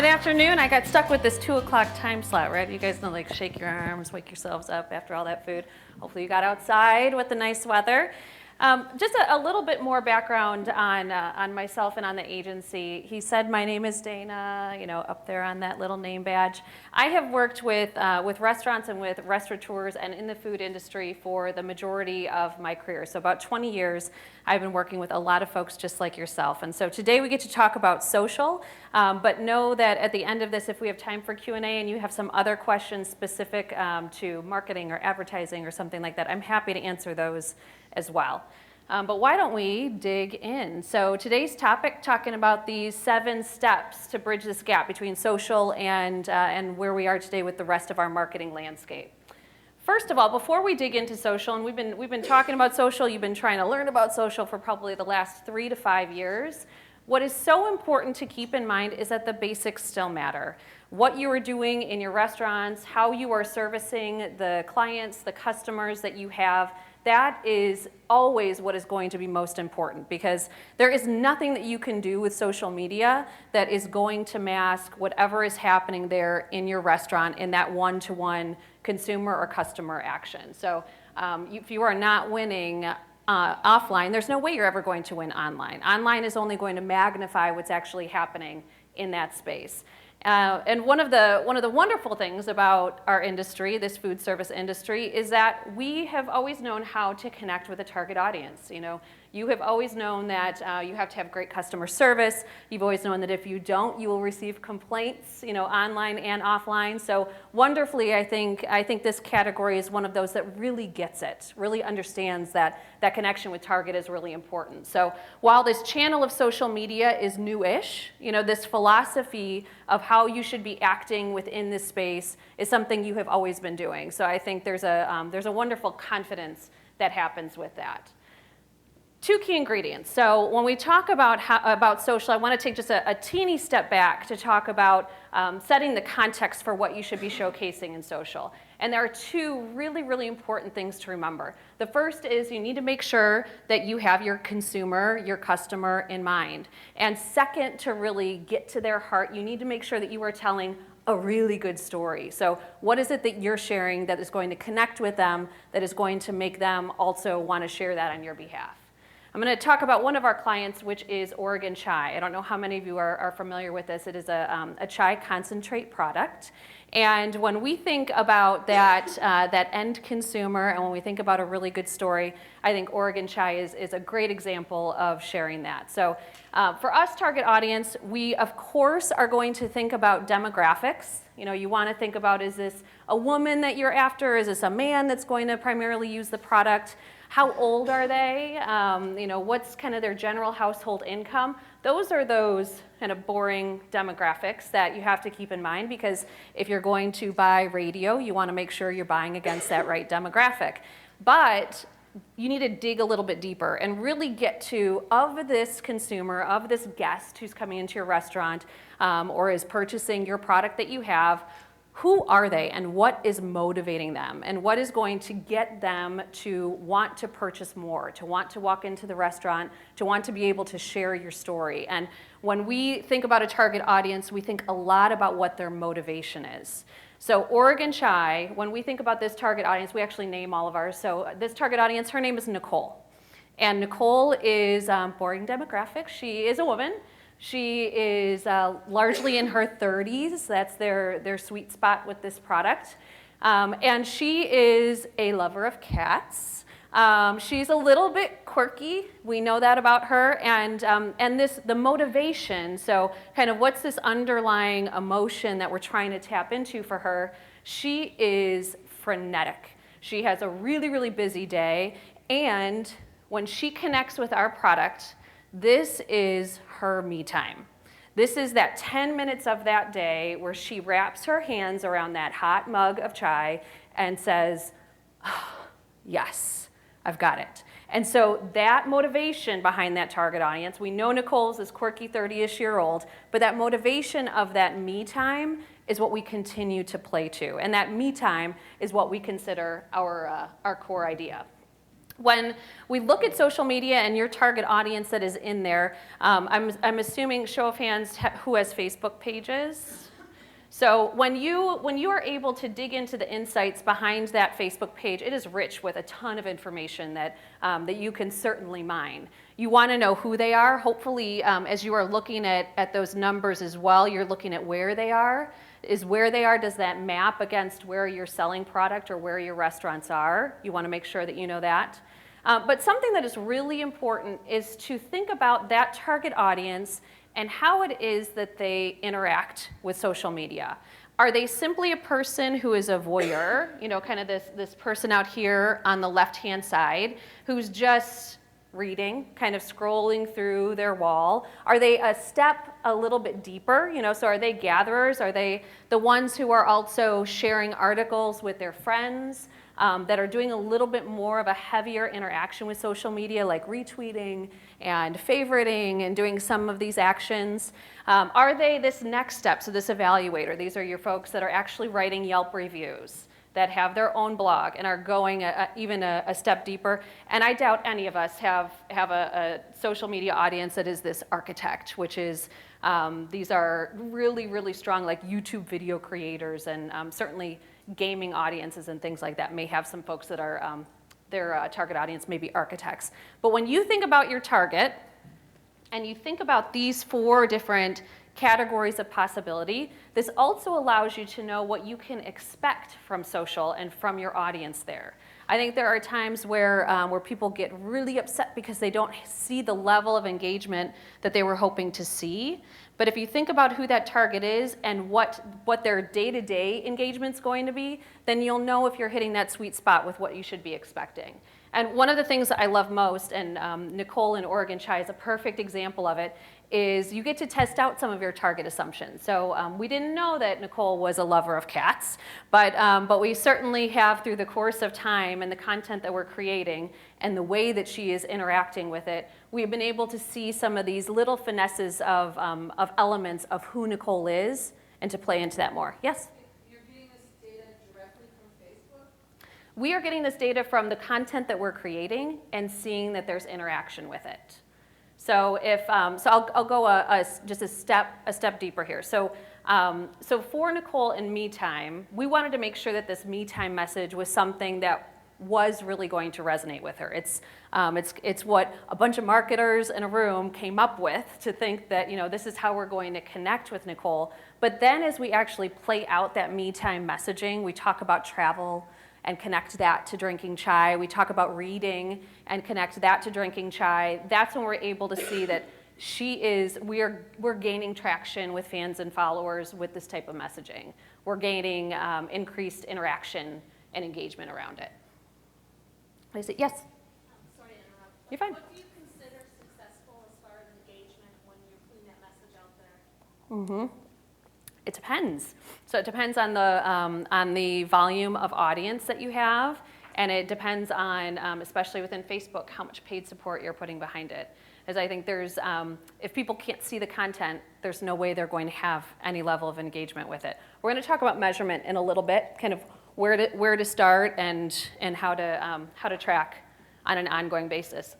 afternoon. I got stuck with this 2 o'clock time slot, right? You guys know, like, shake your arms, wake yourselves up after all that food. Hopefully you got outside with the nice weather. Just a little bit more background on myself and on the agency. He said my name is Dana, you know, up there on that little name badge. I have worked with restaurants and with restaurateurs and in the food industry for the majority of my career. So about 20 years, I've been working with a lot of folks just like yourself. And so today we get to talk about social, but know that at the end of this, if we have time for Q&A and you have some other questions specific to marketing or advertising or something like that, I'm happy to answer those as well. But why don't we dig in? So today's topic, talking about these 7 steps to bridge this gap between social and where we are today with the rest of our marketing landscape. First of all, before we dig into social, and we've been talking about social, you've been trying to learn about social for probably the last 3 to 5 years. What is so important to keep in mind is that the basics still matter. What you are doing in your restaurants, how you are servicing the clients, the customers that you have, that is always what is going to be most important, because there is nothing that you can do with social media that is going to mask whatever is happening there in your restaurant in that one-to-one consumer or customer action. So if you are not winning offline, there's no way you're ever going to win online. Online is only going to magnify what's actually happening in that space. And one of the wonderful things about our industry, this food service industry, is that we have always known how to connect with a target audience. You know, you have always known that you have to have great customer service. You've always known that if you don't, you will receive complaints, you know, online and offline. So wonderfully, I think this category is one of those that really gets it, really understands that connection with target is really important. So while this channel of social media is new-ish, you know, this philosophy of how you should be acting within this space is something you have always been doing. So I think there's a wonderful confidence that happens with that. 2 key ingredients. So when we talk about social, I want to take just a teeny step back to talk about setting the context for what you should be showcasing in social. And there are 2 really, really important things to remember. The first is you need to make sure that you have your consumer, your customer in mind. And second, to really get to their heart, you need to make sure that you are telling a really good story. So what is it that you're sharing that is going to connect with them, that is going to make them also want to share that on your behalf? I'm going to talk about one of our clients, which is Oregon Chai. I don't know how many of you are familiar with this. It is a chai concentrate product. And when we think about that end consumer, and when we think about a really good story, I think Oregon Chai is a great example of sharing that. So for us, target audience, we of course are going to think about demographics. You know, you want to think about, is this a woman that you're after? Is this a man that's going to primarily use the product? How old are they? You know, what's kind of their general household income? Those are those kind of boring demographics that you have to keep in mind, because if you're going to buy radio, you want to make sure you're buying against that right demographic. But you need to dig a little bit deeper and really get to, of this consumer, of this guest who's coming into your restaurant or is purchasing your product that you have, who are they and what is motivating them and what is going to get them to want to purchase more, to want to walk into the restaurant, to want to be able to share your story. And when we think about a target audience, we think a lot about what their motivation is. So Oregon Chai, when we think about this target audience, we actually name all of ours. So this target audience, her name is Nicole. And Nicole is boring demographic. She is a woman. She is largely in her 30s. That's their sweet spot with this product. And she is a lover of cats. She's a little bit quirky. We know that about her. And the motivation, so kind of what's this underlying emotion that we're trying to tap into for her? She is frenetic. She has a really, really busy day. And when she connects with our product, this is her me time. This is that 10 minutes of that day where she wraps her hands around that hot mug of chai and says, oh, yes, I've got it. And so that motivation behind that target audience, we know Nicole's this quirky 30-ish-year-old, but that motivation of that me time is what we continue to play to. And that me time is what we consider our core idea. When we look at social media and your target audience that is in there, I'm assuming, show of hands, who has Facebook pages? So when you are able to dig into the insights behind that Facebook page, it is rich with a ton of information that you can certainly mine. You want to know who they are. Hopefully, as you are looking at those numbers as well, you're looking at where they are. Does that map against where you're selling product or where your restaurants are? You want to make sure that you know that. But something that is really important is to think about that target audience and how it is that they interact with social media. Are they simply a person who is a voyeur, kind of this person out here on the left-hand side who's just reading, kind of scrolling through their wall? Are they a step a little bit deeper? So are they gatherers? Are they the ones who are also sharing articles with their friends? That are doing a little bit more of a heavier interaction with social media, like retweeting and favoriting and doing some of these actions? Are they this next step, so this evaluator? These are your folks that are actually writing Yelp reviews, that have their own blog and are going even a step deeper. And I doubt any of us have a social media audience that is this architect, which is, these are really, really strong, like YouTube video creators, and certainly gaming audiences and things like that may have some folks that are, their target audience may be architects. But when you think about your target, and you think about these 4 different categories of possibility, this also allows you to know what you can expect from social and from your audience there. I think there are times where people get really upset because they don't see the level of engagement that they were hoping to see. But if you think about who that target is and what their day-to-day engagement's going to be, then you'll know if you're hitting that sweet spot with what you should be expecting. And one of the things that I love most, and Nicole in Oregon Chai is a perfect example of it, is you get to test out some of your target assumptions. So we didn't know that Nicole was a lover of cats, but we certainly have, through the course of time and the content that we're creating and the way that she is interacting with it, we've been able to see some of these little finesses of elements of who Nicole is and to play into that more. Yes? You're getting this data directly from Facebook? We are getting this data from the content that we're creating and seeing that there's interaction with it. So I'll go just a step deeper here. So for Nicole and Me Time, we wanted to make sure that this Me Time message was something that was really going to resonate with her. It's what a bunch of marketers in a room came up with to think that this is how we're going to connect with Nicole. But then as we actually play out that Me Time messaging, we talk about travel and connect that to drinking chai. We talk about reading and connect that to drinking chai. That's when we're able to see that we're gaining traction with fans and followers with this type of messaging. We're gaining increased interaction and engagement around it. Is it? Yes? Sorry to interrupt. You're fine. What do you consider successful as far as engagement when you're putting that message out there? It depends. So it depends on the volume of audience that you have, and it depends on, especially within Facebook, how much paid support you're putting behind it. As I think there's, if people can't see the content, there's no way they're going to have any level of engagement with it. We're going to talk about measurement in a little bit, kind of where to start and how to track on an ongoing basis.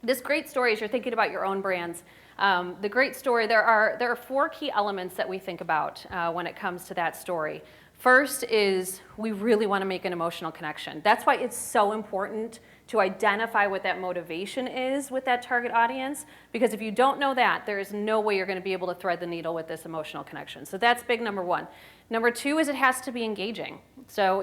This great story, as you're thinking about your own brands, the great story, there are 4 key elements that we think about when it comes to that story. First is we really want to make an emotional connection. That's why it's so important to identify what that motivation is with that target audience, because if you don't know that, there is no way you're going to be able to thread the needle with this emotional connection. So that's big number 1. Number 2 is it has to be engaging. So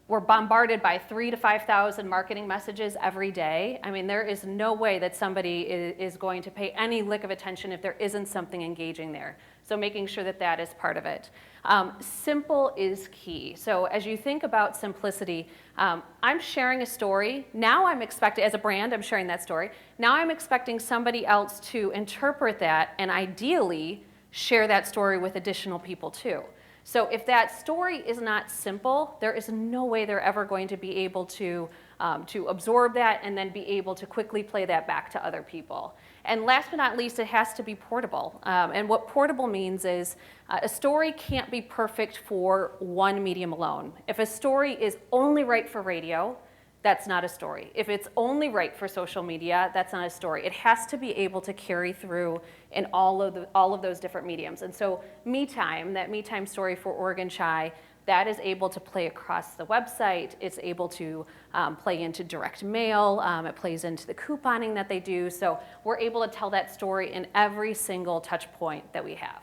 we're bombarded by 3,000 to 5,000 marketing messages every day. I mean, there is no way that somebody is going to pay any lick of attention if there isn't something engaging there. So making sure that that is part of it. Simple is key. So as you think about simplicity, I'm sharing a story. Now I'm expecting, as a brand, I'm sharing that story. Now I'm expecting somebody else to interpret that and ideally share that story with additional people too. So if that story is not simple, there is no way they're ever going to be able to absorb that and then be able to quickly play that back to other people. And last but not least, it has to be portable. And what portable means is a story can't be perfect for one medium alone. If a story is only right for radio, that's not a story. If it's only right for social media, that's not a story. It has to be able to carry through in all of those different mediums. And so Me Time, that Me Time story for Oregon Chai, that is able to play across the website. It's able to play into direct mail. It plays into the couponing that they do. So we're able to tell that story in every single touch point that we have.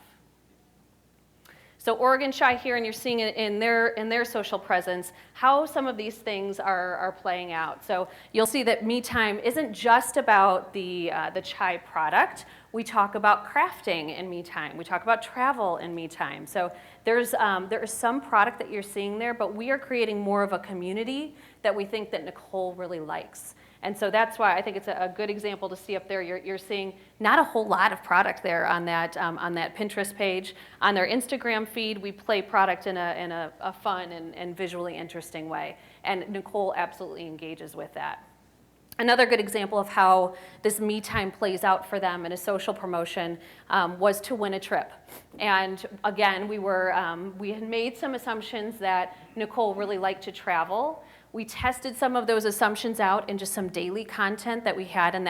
So Oregon Chai here, and you're seeing it in their social presence, how some of these things are playing out. So you'll see that Me Time isn't just about the chai product. We talk about crafting in Me Time. We talk about travel in Me Time. So there is some product that you're seeing there, but we are creating more of a community that we think that Nicole really likes. And so that's why I think it's a good example to see up there. You're seeing not a whole lot of product there on that Pinterest page. On their Instagram feed, we play product in a fun and visually interesting way. And Nicole absolutely engages with that. Another good example of how this Me Time plays out for them in a social promotion was to win a trip. And again, we had made some assumptions that Nicole really liked to travel. We tested some of those assumptions out in just some daily content that we had in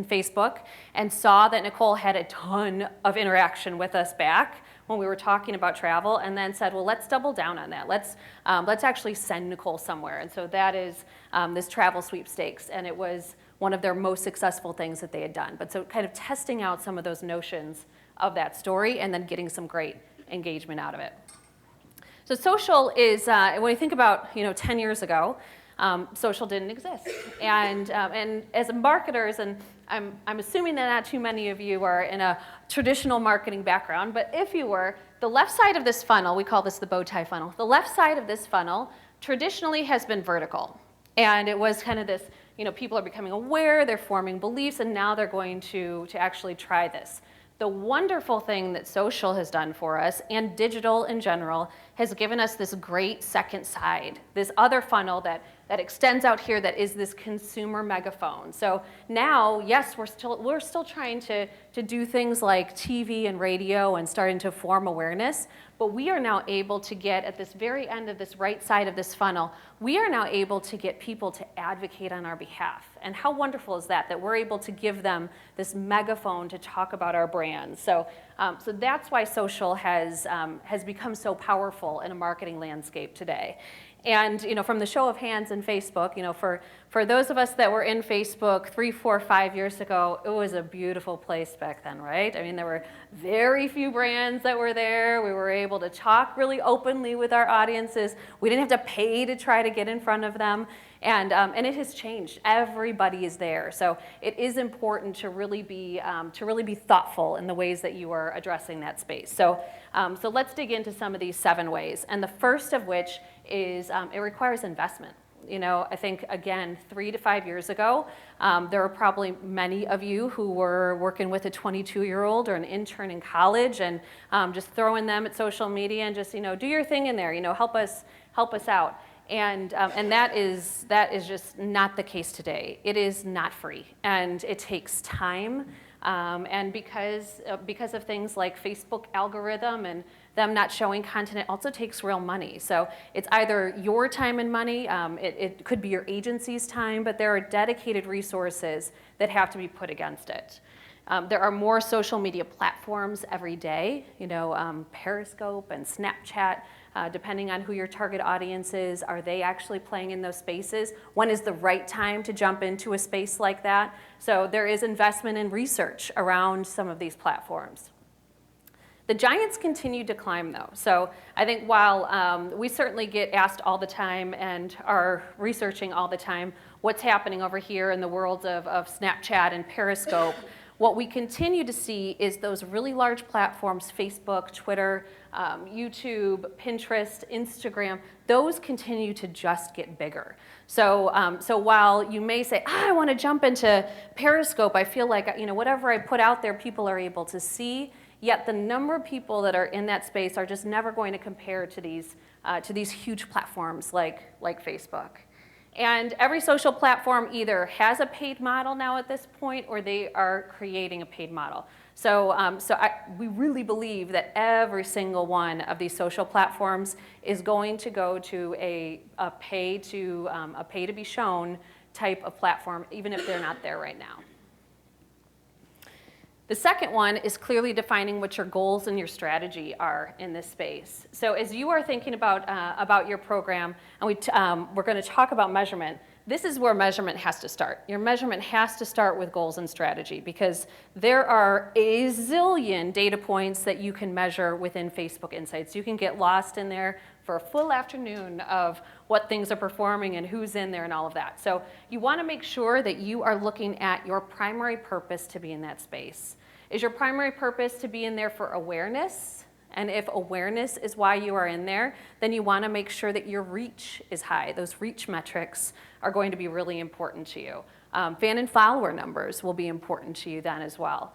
Facebook, and saw that Nicole had a ton of interaction with us back when we were talking about travel, and then said, well, let's double down on that. Let's actually send Nicole somewhere. And so that is this travel sweepstakes, and it was one of their most successful things that they had done. But so kind of testing out some of those notions of that story and then getting some great engagement out of it. So social is, when you think about 10 years ago, social didn't exist. And as marketers, and I'm assuming that not too many of you are in a traditional marketing background, but if you were, the left side of this funnel, we call this the bow tie funnel, the left side of this funnel traditionally has been vertical. And it was kind of this, people are becoming aware, they're forming beliefs, and now they're going to actually try this. The wonderful thing that social has done for us, and digital in general, has given us this great second side, this other funnel that extends out here that is this consumer megaphone. So now, yes, we're still trying to do things like TV and radio and starting to form awareness, but we are now able to get at this very end of this right side of this funnel, we are now able to get people to advocate on our behalf. And how wonderful is that we're able to give them this megaphone to talk about our brand. So that's why social has become so powerful in a marketing landscape today. And from the show of hands in Facebook, for those of us that were in Facebook 3, 4, 5 years ago, it was a beautiful place back then, right? I mean, there were very few brands that were there. We were able to talk really openly with our audiences. We didn't have to pay to try to get in front of them. And it has changed. Everybody is there. So it is important to really be thoughtful in the ways that you are addressing that space. So let's dig into some of these 7 ways. And the first of which is it requires investment. I think, again, 3 to 5 years ago, there were probably many of you who were working with a 22-year-old or an intern in college and just throwing them at social media and just, do your thing in there, help us out. And that is just not the case today. It is not free, and it takes time. And because of things like Facebook algorithm and them not showing content, it also takes real money. So it's either your time and money, it could be your agency's time, but there are dedicated resources that have to be put against it. There are more social media platforms every day, Periscope and Snapchat, depending on who your target audience is. Are they actually playing in those spaces? When is the right time to jump into a space like that? So there is investment in research around some of these platforms. The giants continue to climb, though. So I think while we certainly get asked all the time and are researching all the time what's happening over here in the world of Snapchat and Periscope, what we continue to see is those really large platforms, Facebook, Twitter, YouTube, Pinterest, Instagram, those continue to just get bigger. So while you may say, I want to jump into Periscope, I feel like whatever I put out there, people are able to see, yet the number of people that are in that space are just never going to compare to these huge platforms like Facebook. And every social platform either has a paid model now at this point, or they are creating a paid model. So, we really believe that every single one of these social platforms is going to go to a pay to be shown type of platform, even if they're not there right now. The second one is clearly defining what your goals and your strategy are in this space. So as you are thinking about your program, and we're going to talk about measurement, this is where measurement has to start. Your measurement has to start with goals and strategy, because there are a zillion data points that you can measure within Facebook Insights. You can get lost in there for a full afternoon of what things are performing and who's in there and all of that. So you want to make sure that you are looking at your primary purpose to be in that space. Is your primary purpose to be in there for awareness? And if awareness is why you are in there, then you want to make sure that your reach is high. Those reach metrics are going to be really important to you. Fan and follower numbers will be important to you then as well.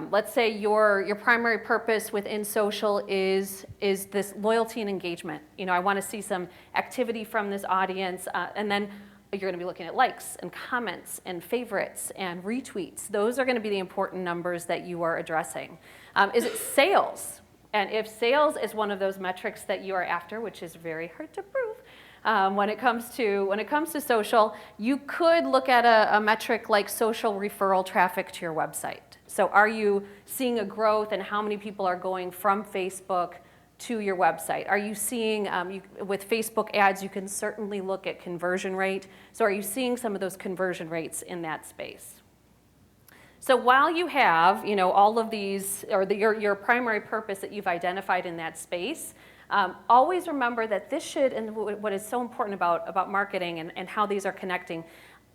Let's say your primary purpose within social is this loyalty and engagement. I want to see some activity from this audience, and then you're going to be looking at likes and comments and favorites and retweets. Those are going to be the important numbers that you are addressing. Is it sales? And if sales is one of those metrics that you are after, which is very hard to prove, when it comes to social, you could look at a metric like social referral traffic to your website. So are you seeing a growth in how many people are going from Facebook to your website? Are you seeing, with Facebook ads, you can certainly look at conversion rate. So are you seeing some of those conversion rates in that space? So while you have, all of these, or your primary purpose that you've identified in that space, always remember that this should, and what is so important about marketing and how these are connecting,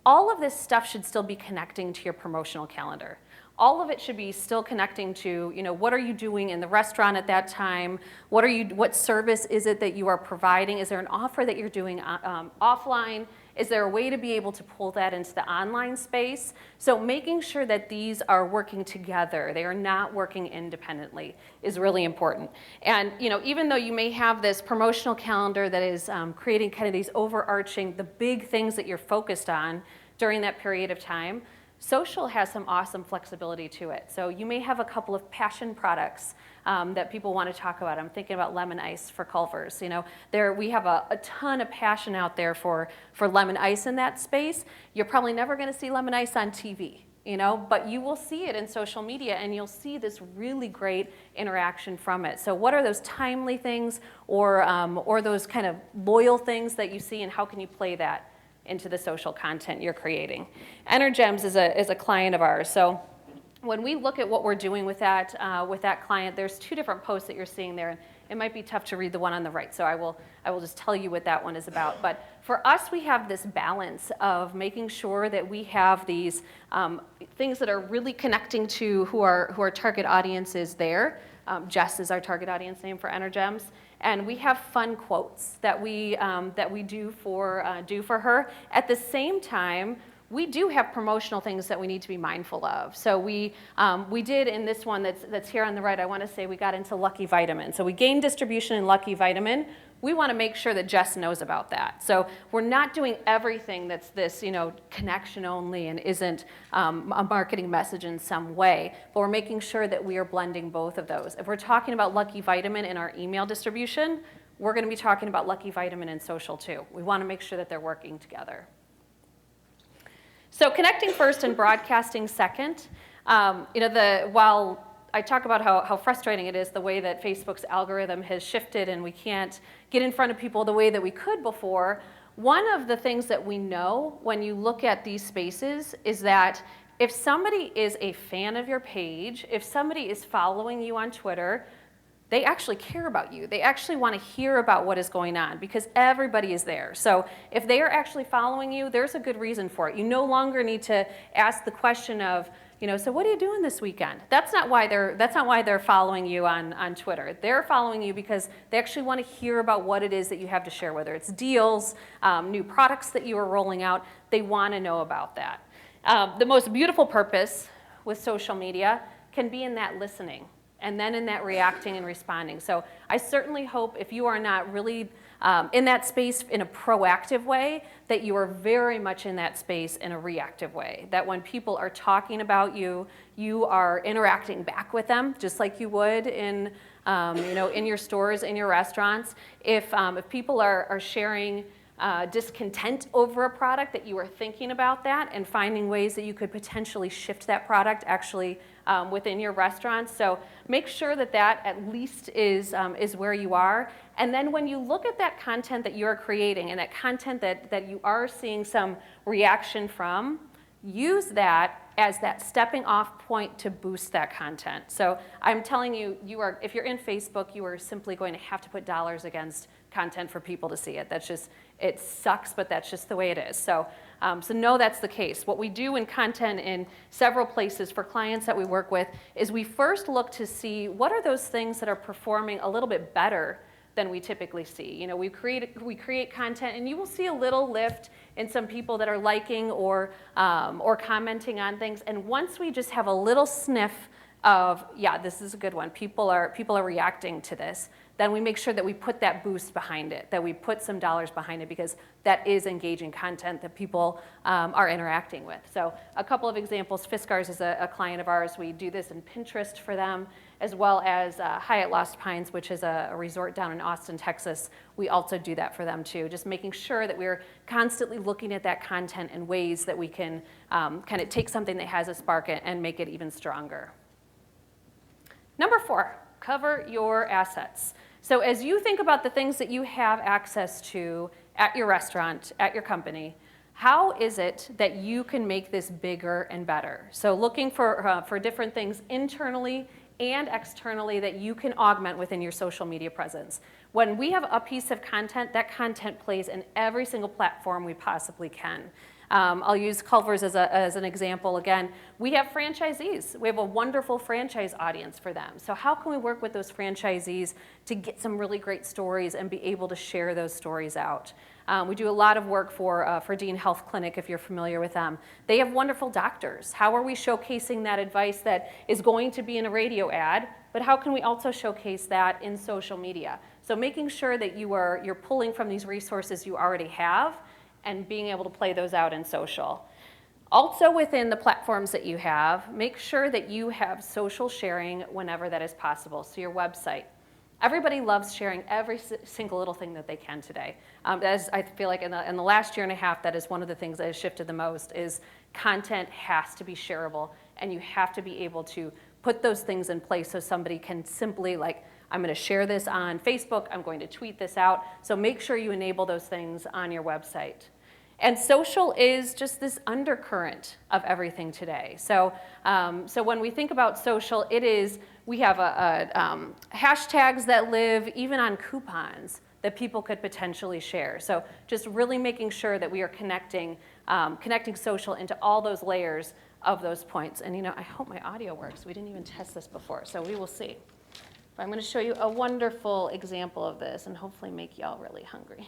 all of this stuff should still be connecting to your promotional calendar. All of it should be still connecting to, what are you doing in the restaurant at that time? What service is it that you are providing? Is there an offer that you're doing offline? Is there a way to be able to pull that into the online space? So making sure that these are working together, they are not working independently, is really important. And even though you may have this promotional calendar that is creating kind of these overarching, the big things that you're focused on during that period of time, social has some awesome flexibility to it. So you may have a couple of passion products that people want to talk about. I'm thinking about lemon ice for Culver's. We have a ton of passion out there for lemon ice in that space. You're probably never going to see lemon ice on TV, but you will see it in social media, and you'll see this really great interaction from it. So what are those timely things or those kind of loyal things that you see, and how can you play that into the social content you're creating? Energems is a client of ours. So when we look at what we're doing with that client, there's two different posts that you're seeing there, and it might be tough to read the one on the right, so I will just tell you what that one is about. But for us, we have this balance of making sure that we have these things that are really connecting to who our target audience is there. Jess is our target audience name for Energems. And we have fun quotes that we do for her. At the same time, we do have promotional things that we need to be mindful of. So we did in this one that's here on the right, I want to say we got into Lucky Vitamin. So we gained distribution in Lucky Vitamin. We want to make sure that Jess knows about that. So we're not doing everything that's this, connection only and isn't a marketing message in some way, but we're making sure that we are blending both of those. If we're talking about Lucky Vitamin in our email distribution, we're going to be talking about Lucky Vitamin in social too. We want to make sure that they're working together. So connecting first and broadcasting second, while I talk about how frustrating it is the way that Facebook's algorithm has shifted and we can't get in front of people the way that we could before, one of the things that we know when you look at these spaces is that if somebody is a fan of your page, if somebody is following you on Twitter, they actually care about you. They actually want to hear about what is going on because everybody is there. So if they are actually following you, there's a good reason for it. You no longer need to ask the question of, so what are you doing this weekend? That's not why they're following you on Twitter. They're following you because they actually want to hear about what it is that you have to share, whether it's deals, new products that you are rolling out. They want to know about that. The most beautiful purpose with social media can be in that listening and then in that reacting and responding. So I certainly hope if you are not really in that space in a proactive way, that you are very much in that space in a reactive way. That when people are talking about you, you are interacting back with them, just like you would in, in your stores, in your restaurants. If people are sharing discontent over a product, that you are thinking about that and finding ways that you could potentially shift that product actually within your restaurant. So make sure that that at least is where you are. And then when you look at that content that you're creating and that content that you are seeing some reaction from, use that as that stepping off point to boost that content. So I'm telling you, if you're in Facebook, you are simply going to have to put dollars against content for people to see it. That's just, it sucks, but that's just the way it is. So know that's the case. What we do in content in several places for clients that we work with is we first look to see what are those things that are performing a little bit better than we typically see. We create content, and you will see a little lift in some people that are liking or commenting on things. And once we just have a little sniff of, yeah, this is a good one, people are reacting to this, then we make sure that we put that boost behind it, that we put some dollars behind it, because that is engaging content that people are interacting with. So a couple of examples, Fiskars is a client of ours. We do this in Pinterest for them, as well as Hyatt Lost Pines, which is a resort down in Austin, Texas. We also do that for them too, just making sure that we're constantly looking at that content in ways that we can kind of take something that has a spark and make it even stronger. Number 4, cover your assets. So as you think about the things that you have access to at your restaurant, at your company, how is it that you can make this bigger and better? So looking for different things internally and externally that you can augment within your social media presence. When we have a piece of content, that content plays in every single platform we possibly can. I'll use Culver's as an example again. We have franchisees. We have a wonderful franchise audience for them. So how can we work with those franchisees to get some really great stories and be able to share those stories out? We do a lot of work for Dean Health Clinic, if you're familiar with them. They have wonderful doctors. How are we showcasing that advice that is going to be in a radio ad, but how can we also showcase that in social media? So making sure that you're pulling from these resources you already have and being able to play those out in social. Also within the platforms that you have, make sure that you have social sharing whenever that is possible. So your website. Everybody loves sharing every single little thing that they can today. As I feel like in the last year and a half, that is one of the things that has shifted the most, is content has to be shareable, and you have to be able to put those things in place so somebody can simply, like, I'm going to share this on Facebook, I'm going to tweet this out. So make sure you enable those things on your website. And social is just this undercurrent of everything today. So, when we think about social, we have hashtags that live even on coupons that people could potentially share. So just really making sure that we are connecting social into all those layers of those points. And I hope my audio works. We didn't even test this before, so we will see. But I'm going to show you a wonderful example of this and hopefully make y'all really hungry.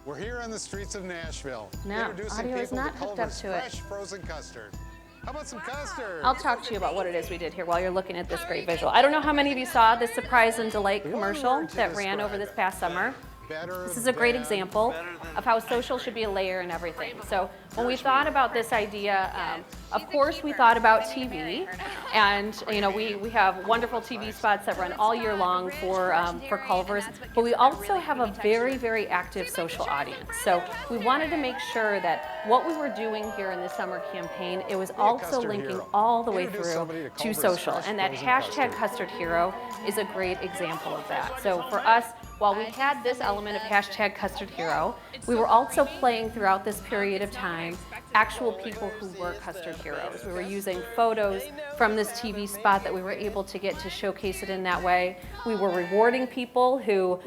We're here on the streets of Nashville, No, introducing audio is people not to hooked up Culver's to it. fresh frozen custard. How about some custard? I'll talk to you about what it is we did here while you're looking at this great visual. I don't know how many of you saw this Surprise and Delight commercial that ran over this past summer. This is a great example of how social should be a layer in everything. So when we thought about this idea, of course we thought about TV, and we have wonderful TV spots that run all year long for Culver's, but we also have a very, very active social audience. So we wanted to make sure that what we were doing here in the summer campaign, it was also linking all the way through to social, and that hashtag Custard Hero is a great example of that. So for us, while we had this element of hashtag Custard Hero, we were also playing throughout this period of time actual people who were custard heroes. We were using photos from this TV spot that we were able to get to showcase it in that way. We were rewarding people who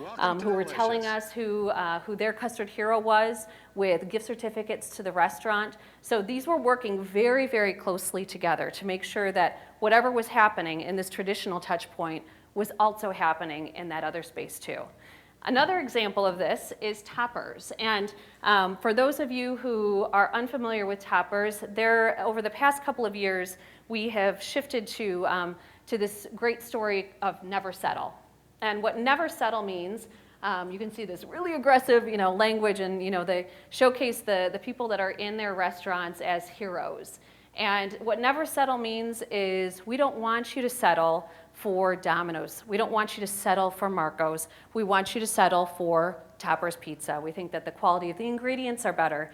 were telling us who their custard hero was with gift certificates to the restaurant. So these were working very, very closely together to make sure that whatever was happening in this traditional touch point was also happening in that other space too. Another example of this is toppers. And for those of you who are unfamiliar with toppers, over the past couple of years, we have shifted to to this great story of never settle. And what never settle means, you can see this really aggressive, language, and they showcase the people that are in their restaurants as heroes. And what never settle means is we don't want you to settle for Domino's. We don't want you to settle for Marco's. We want you to settle for Topper's Pizza. We think that the quality of the ingredients are better.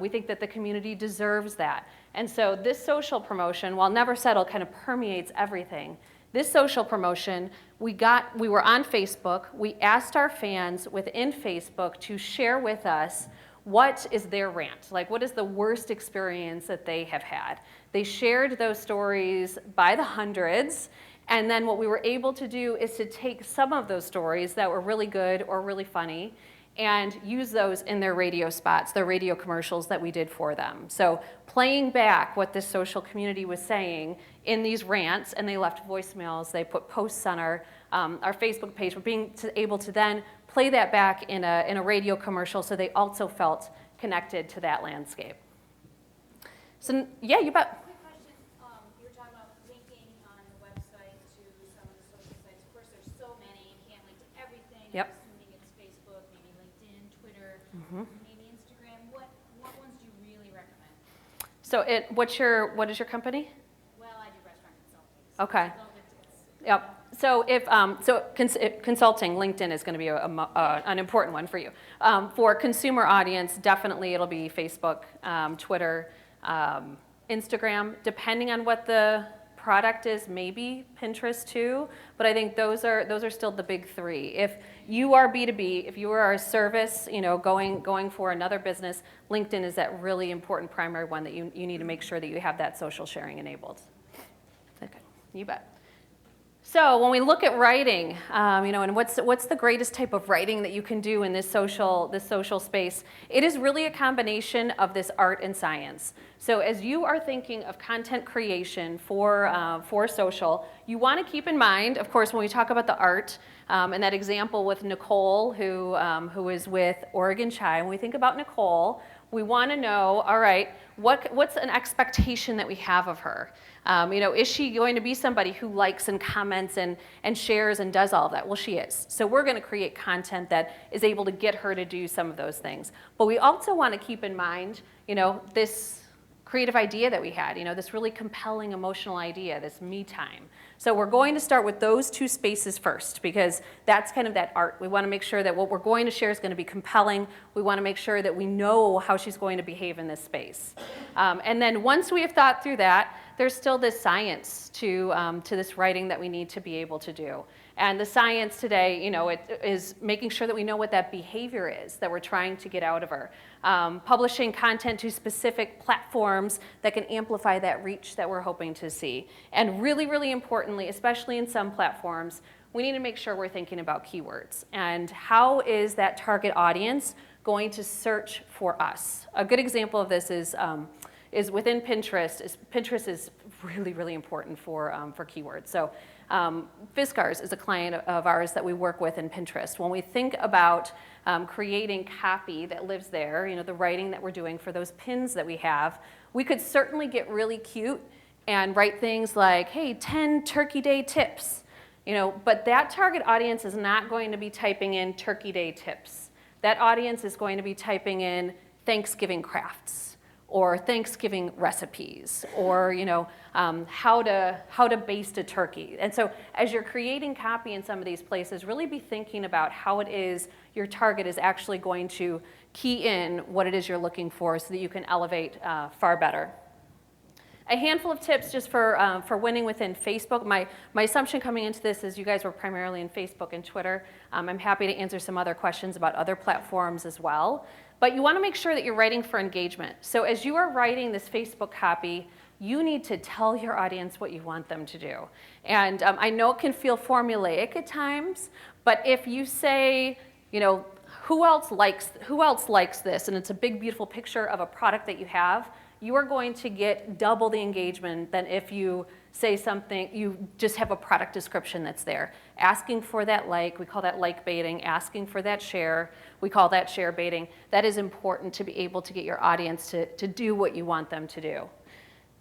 We think that the community deserves that. And so this social promotion, while never settle kind of permeates everything, this social promotion, we were on Facebook. We asked our fans within Facebook to share with us what is their rant, like what is the worst experience that they have had. They shared those stories by the hundreds, and then what we were able to do is to take some of those stories that were really good or really funny and use those in their radio spots, their radio commercials that we did for them. So playing back what this social community was saying in these rants, and they left voicemails, they put posts on our Facebook page, but being able to then play that back in a radio commercial so they also felt connected to that landscape. So yeah, you bet. Quick question. You were talking about linking on the website to some of the social sites. Of course, there's so many. You can't link to everything. Yep. I'm assuming it's Facebook, maybe LinkedIn, Twitter, maybe Instagram. What ones do you really recommend? So what is your company? Well, I do restaurant consulting. So Okay. I don't think it's- Yep. So consulting, LinkedIn is going to be an important one for you. For consumer audience, definitely it'll be Facebook, Twitter, Instagram, depending on what the product is, maybe Pinterest too. But I think those are still the big three. If you are B2B, if you are a service, going for another business, LinkedIn is that really important primary one that you need to make sure that you have that social sharing enabled. Okay, you bet. So when we look at writing, and what's the greatest type of writing that you can do in this social space, it is really a combination of this art and science. So as you are thinking of content creation for social, you want to keep in mind, of course, when we talk about the art, and that example with Nicole, who is with Oregon Chai, when we think about Nicole, we want to know, all right, what's an expectation that we have of her? Is she going to be somebody who likes and comments and shares and does all of that? Well, she is. So we're going to create content that is able to get her to do some of those things. But we also want to keep in mind, this creative idea that we had, this really compelling emotional idea, this me time. So we're going to start with those two spaces first because that's kind of that art. We want to make sure that what we're going to share is going to be compelling. We want to make sure that we know how she's going to behave in this space. And then once we have thought through that, there's still this science to this writing that we need to be able to do. And the science today, it is making sure that we know what that behavior is that we're trying to get out of her. Publishing content to specific platforms that can amplify that reach that we're hoping to see. And really, really importantly, especially in some platforms, we need to make sure we're thinking about keywords. And how is that target audience going to search for us? A good example of this is within Pinterest. Pinterest is really, really important for keywords. So Fiskars is a client of ours that we work with in Pinterest. When we think about creating copy that lives there, the writing that we're doing for those pins that we have, we could certainly get really cute and write things like, hey, 10 Turkey Day tips. But that target audience is not going to be typing in Turkey Day tips. That audience is going to be typing in Thanksgiving crafts, or Thanksgiving recipes, or how to baste a turkey. And so as you're creating copy in some of these places, really be thinking about how it is your target is actually going to key in what it is you're looking for so that you can elevate far better. A handful of tips just for winning within Facebook. My assumption coming into this is you guys were primarily in Facebook and Twitter. I'm happy to answer some other questions about other platforms as well. But you want to make sure that you're writing for engagement. So as you are writing this Facebook copy, you need to tell your audience what you want them to do. And I know it can feel formulaic at times, but if you say, who else likes this, and it's a big, beautiful picture of a product that you have, you are going to get double the engagement than if you say something, you just have a product description that's there. Asking for that like, we call that like baiting. Asking for that share, we call that share baiting. That is important to be able to get your audience to do what you want them to do.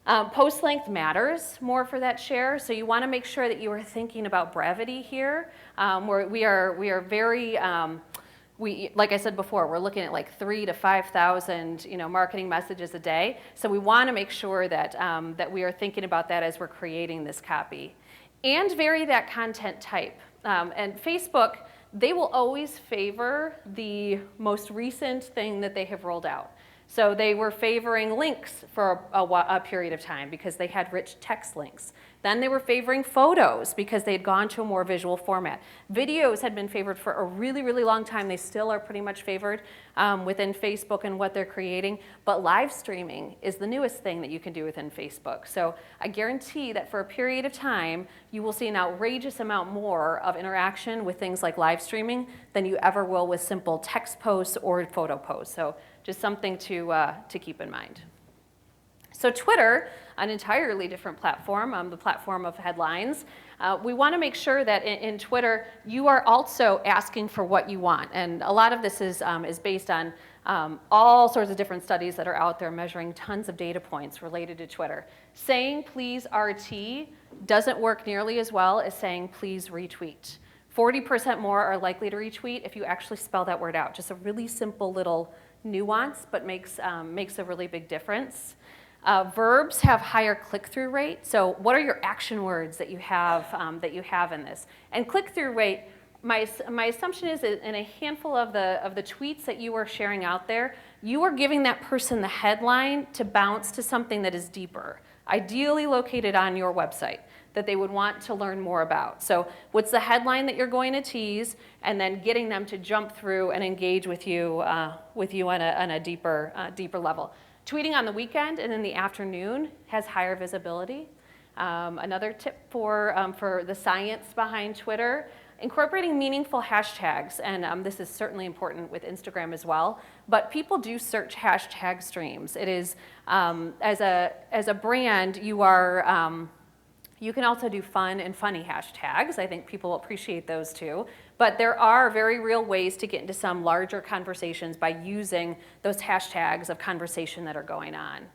Post length matters more for that share, so you want to make sure that you are thinking about brevity here. We are very, like I said before, we're looking at like 3,000 to 5,000, marketing messages a day. So we want to make sure that that we are thinking about that as we're creating this copy, and vary that content type. And Facebook, they will always favor the most recent thing that they have rolled out. So they were favoring links for a period of time because they had rich text links. Then they were favoring photos because they had gone to a more visual format. Videos had been favored for a really, really long time. They still are pretty much favored within Facebook and what they're creating. But live streaming is the newest thing that you can do within Facebook. So I guarantee that for a period of time, you will see an outrageous amount more of interaction with things like live streaming than you ever will with simple text posts or photo posts. So just something to keep in mind. So Twitter, an entirely different platform, the platform of headlines. We want to make sure that in Twitter, you are also asking for what you want. And a lot of this is based on all sorts of different studies that are out there measuring tons of data points related to Twitter. Saying please RT doesn't work nearly as well as saying please retweet. 40% more are likely to retweet if you actually spell that word out. Just a really simple little nuance, but makes a really big difference. Verbs have higher click-through rate. So what are your action words that you have in this? And click-through rate, my assumption is that in a handful of the tweets that you are sharing out there, you are giving that person the headline to bounce to something that is deeper, ideally located on your website, that they would want to learn more about. So what's the headline that you're going to tease, and then getting them to jump through and engage with you on a deeper level. Tweeting on the weekend and in the afternoon has higher visibility. Another tip for the science behind Twitter, incorporating meaningful hashtags, and this is certainly important with Instagram as well, but people do search hashtag streams. It is, as a brand, you can also do fun and funny hashtags. I think people appreciate those too. But there are very real ways to get into some larger conversations by using those hashtags of conversation that are going on.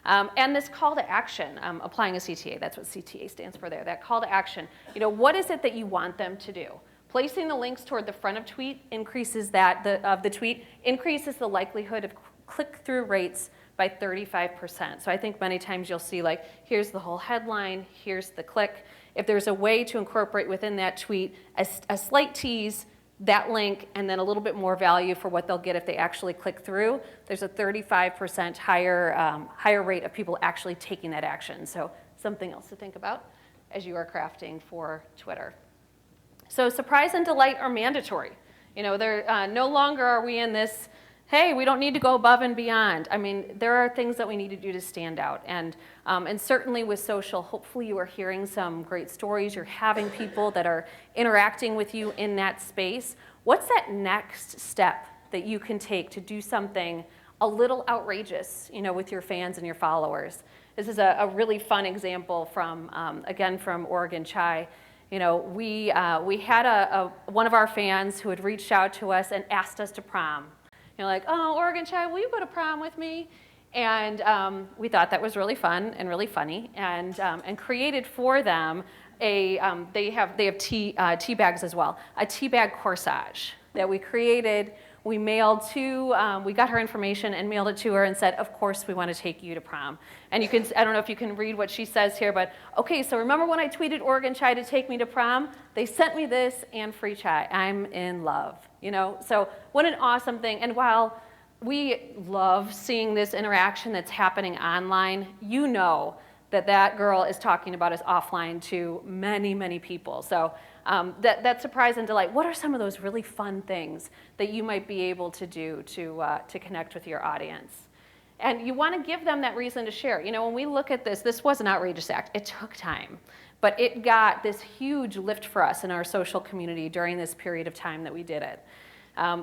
And this call to action, applying a CTA, that's what CTA stands for there, that call to action. What is it that you want them to do? Placing the links toward the front of tweet increases the tweet, increases the likelihood of click-through rates by 35%. So I think many times you'll see like, here's the whole headline, here's the click. If there's a way to incorporate within that tweet a slight tease, that link, and then a little bit more value for what they'll get if they actually click through, there's a 35% higher rate of people actually taking that action. So something else to think about as you are crafting for Twitter. So surprise and delight are mandatory. No longer are we in this, hey, we don't need to go above and beyond. I mean, there are things that we need to do to stand out. And certainly with social, hopefully you are hearing some great stories. You're having people that are interacting with you in that space. What's that next step that you can take to do something a little outrageous, with your fans and your followers? This is a really fun example from, again, from Oregon Chai. We had one of our fans who had reached out to us and asked us to prom. Like, oh, Oregon Chai, will you go to prom with me? And we thought that was really fun and really funny, and created for them they have tea bags as well, a tea bag corsage that we created. We mailed we got her information and mailed it to her and said, of course we want to take you to prom. And I don't know if you can read what she says here, but okay, so remember when I tweeted Oregon Chai to take me to prom? They sent me this and free chai. I'm in love, So what an awesome thing. And while we love seeing this interaction that's happening online, that girl is talking about us offline to many, many people. So that surprise and delight, what are some of those really fun things that you might be able to do to connect with your audience? And you want to give them that reason to share. When we look at this was an outrageous act. It took time, but it got this huge lift for us in our social community during this period of time that we did it.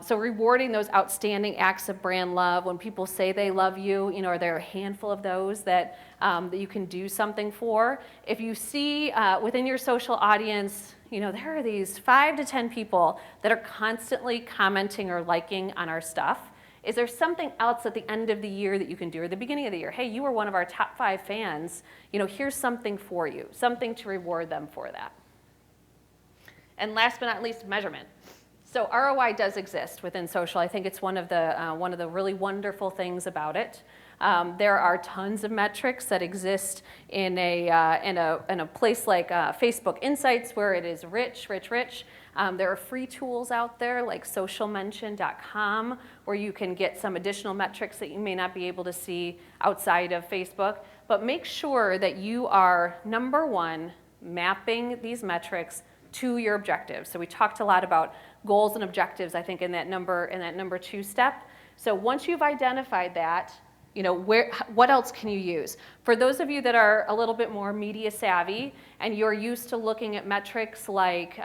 So rewarding those outstanding acts of brand love, when people say they love you, are there a handful of those that you can do something for? If you see within your social audience, there are these 5 to 10 people that are constantly commenting or liking on our stuff, Is there something else at the end of the year that you can do, or the beginning of the year? Hey, you were one of our top 5 fans. Here's something for you, something to reward them for that. And last but not least, measurement. So ROI does exist within social. I think it's one of the really wonderful things about it. There are tons of metrics that exist in a place like Facebook Insights, where it is rich. There are free tools out there like socialmention.com, where you can get some additional metrics that you may not be able to see outside of Facebook. But make sure that you are, number one, mapping these metrics to your objectives. So we talked a lot about goals and objectives, I think, in that number 2 step. So once you've identified that, what else can you use? For those of you that are a little bit more media savvy and you're used to looking at metrics like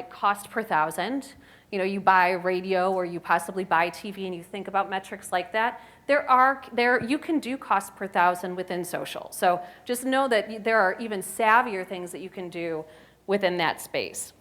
cost per thousand, you buy radio or you possibly buy TV and you think about metrics like that, you can do cost per thousand within social. So just know that there are even savvier things that you can do within that space.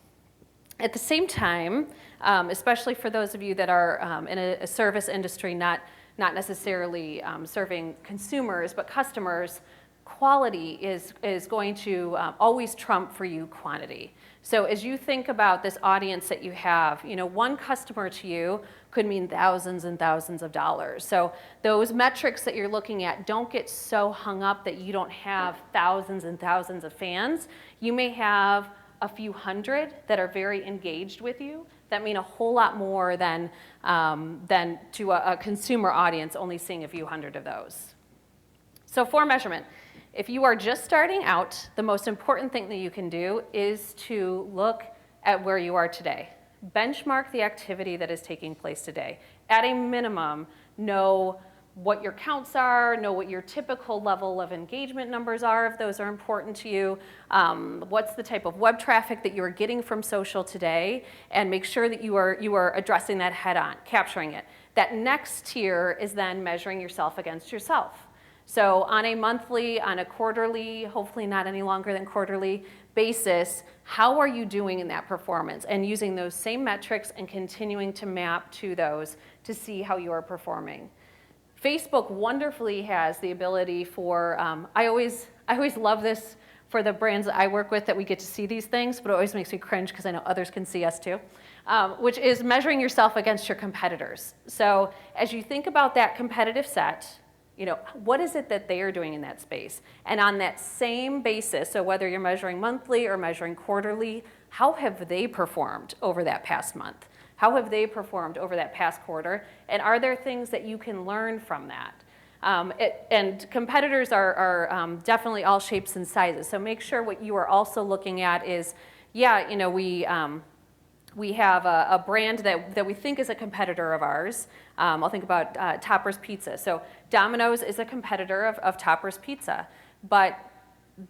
At the same time, especially for those of you that are in a service industry, not necessarily serving consumers, but customers, quality is going to always trump for you quantity. So as you think about this audience that you have, one customer to you could mean thousands and thousands of dollars. So those metrics that you're looking at, don't get so hung up that you don't have thousands and thousands of fans. You may have a few hundred that are very engaged with you, that mean a whole lot more than to a consumer audience only seeing a few hundred of those. So for measurement, if you are just starting out, the most important thing that you can do is to look at where you are today. Benchmark the activity that is taking place today. At a minimum, know what your counts are, know what your typical level of engagement numbers are, if those are important to you, what's the type of web traffic that you are getting from social today, and make sure that you are addressing that head on, capturing it. That next tier is then measuring yourself against yourself. So on a monthly, on a quarterly, hopefully not any longer than quarterly basis, how are you doing in that performance? And using those same metrics and continuing to map to those to see how you are performing. Facebook wonderfully has the ability for, I always love this for the brands that I work with, that we get to see these things, but it always makes me cringe because I know others can see us too, which is measuring yourself against your competitors. So as you think about that competitive set, what is it that they are doing in that space? And on that same basis, so whether you're measuring monthly or measuring quarterly, how have they performed over that past month? How have they performed over that past quarter? And are there things that you can learn from that? And competitors are definitely all shapes and sizes. So make sure what you are also looking at is, we have a brand that we think is a competitor of ours. I'll think about Topper's Pizza. So Domino's is a competitor of Topper's Pizza, but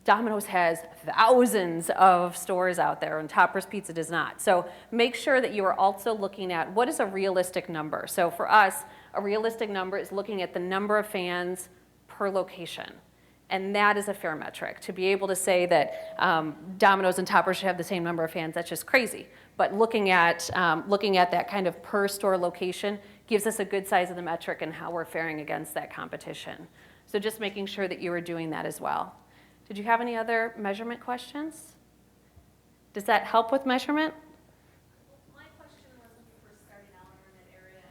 Domino's has thousands of stores out there, and Topper's Pizza does not. So make sure that you are also looking at what is a realistic number. So for us, a realistic number is looking at the number of fans per location. And that is a fair metric. To be able to say that Domino's and Topper should have the same number of fans, that's just crazy. But looking at that kind of per store location gives us a good size of the metric and how we're faring against that competition. So just making sure that you are doing that as well. Did you have any other measurement questions? Does that help with measurement? My question was, when you first starting out in that area,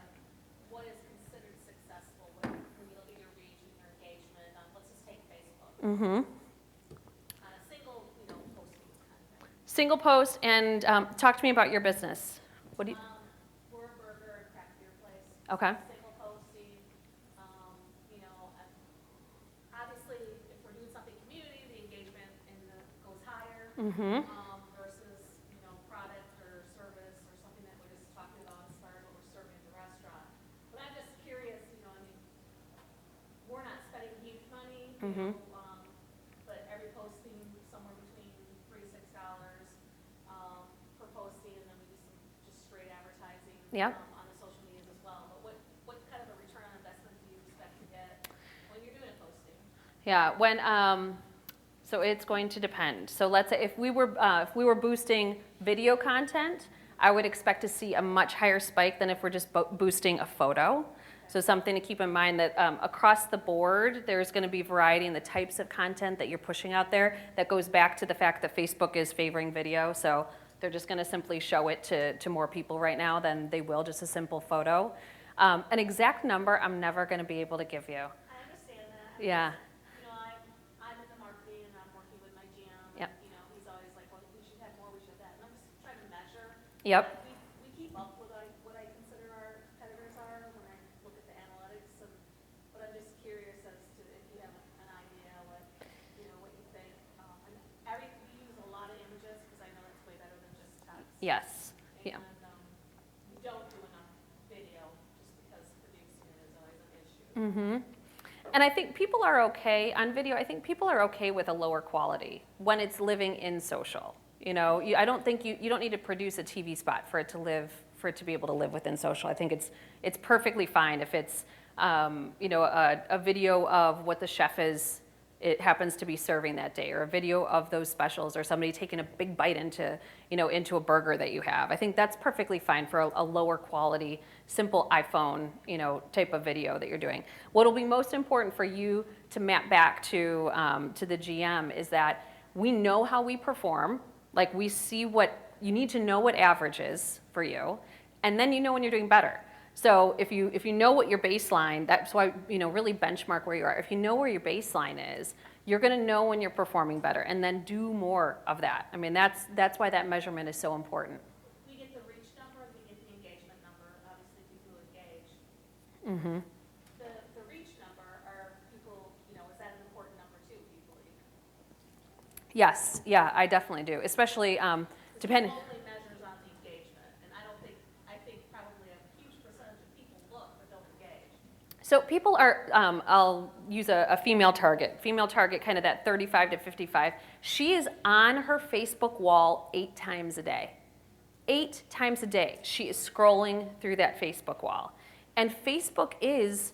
what is considered successful when you look at your reach and your engagement on, let's just take Facebook. On a single, posting content. Single post, and talk to me about your business. What do you? We're a burger and craft beer place. Okay. Single posting, obviously, if we're doing something community, the engagement goes higher. Versus, product or service or something that we're just talking about as far as what we're serving at the restaurant. But I'm just curious, we're not spending huge money, but every posting somewhere between $3 to $6 per posting, and then we do some just straight advertising on the social medias as well. But what kind of a return on investment do you expect to get when you're doing a posting? Yeah, so it's going to depend. So let's say if we were boosting video content, I would expect to see a much higher spike than if we're just boosting a photo. So something to keep in mind that across the board, there's going to be variety in the types of content that you're pushing out there. That goes back to the fact that Facebook is favoring video. So they're just going to simply show it to more people right now than they will just a simple photo. An exact number, I'm never going to be able to give you. I understand that. Yeah. You know, I'm in the marketing and I'm working with my GM. Yep. And, you know, he's always like, well, we should have more, we should have that. And I'm just trying to measure. Yep. We keep up with what I consider our competitors are when I look at the analytics. But I'm just curious as to if you have an idea what you think. We use a lot of images because I know that's way better than just text. Yes. Yeah. And we don't do enough video just because producing it is always an issue. And I think people are okay on video. I think people are okay with a lower quality when it's living in social. You know, I don't think you don't need to produce a TV spot for it to be able to live within social. I think it's perfectly fine if it's a video of what the chef it happens to be serving that day, or a video of those specials, or somebody taking a big bite into a burger that you have. I think that's perfectly fine for a lower quality, simple iPhone, type of video that you're doing. What'll be most important for you to map back to the GM is that we know how we perform. Like, we see you need to know what average is for you, and then you know when you're doing better. So if you know what your baseline, that's why, really benchmark where you are. If you know where your baseline is, you're going to know when you're performing better, and then do more of that. I mean, that's why that measurement is so important. We get the reach number and we get the engagement number. Obviously, people engage. The reach number are people, is that an important number too, people? Yes, yeah, I definitely do, especially depending. Only measures on the engagement, and I think probably a huge percentage of people look but don't engage. So people are, I'll use a female target, kind of that 35 to 55. She is on her Facebook wall 8 times a day. 8 times a day, she is scrolling through that Facebook wall. And Facebook is,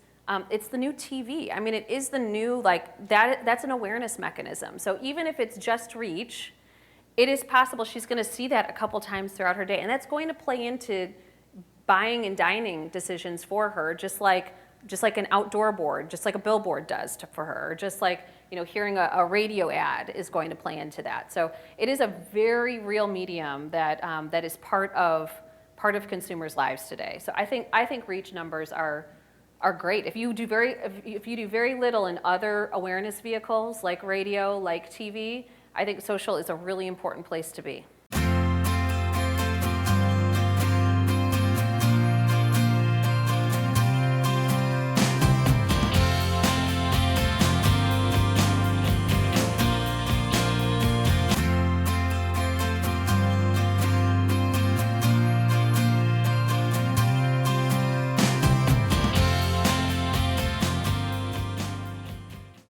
it's the new TV. I mean, it is the new, that's an awareness mechanism. So even if it's just reach, it is possible she's going to see that a couple times throughout her day. And that's going to play into buying and dining decisions for her, just like an outdoor board, just like a billboard does for her, or just like hearing a radio ad is going to play into that. So it is a very real medium that is part of consumers' lives today. So I think reach numbers are great. If you do very little in other awareness vehicles like radio, like TV, I think social is a really important place to be.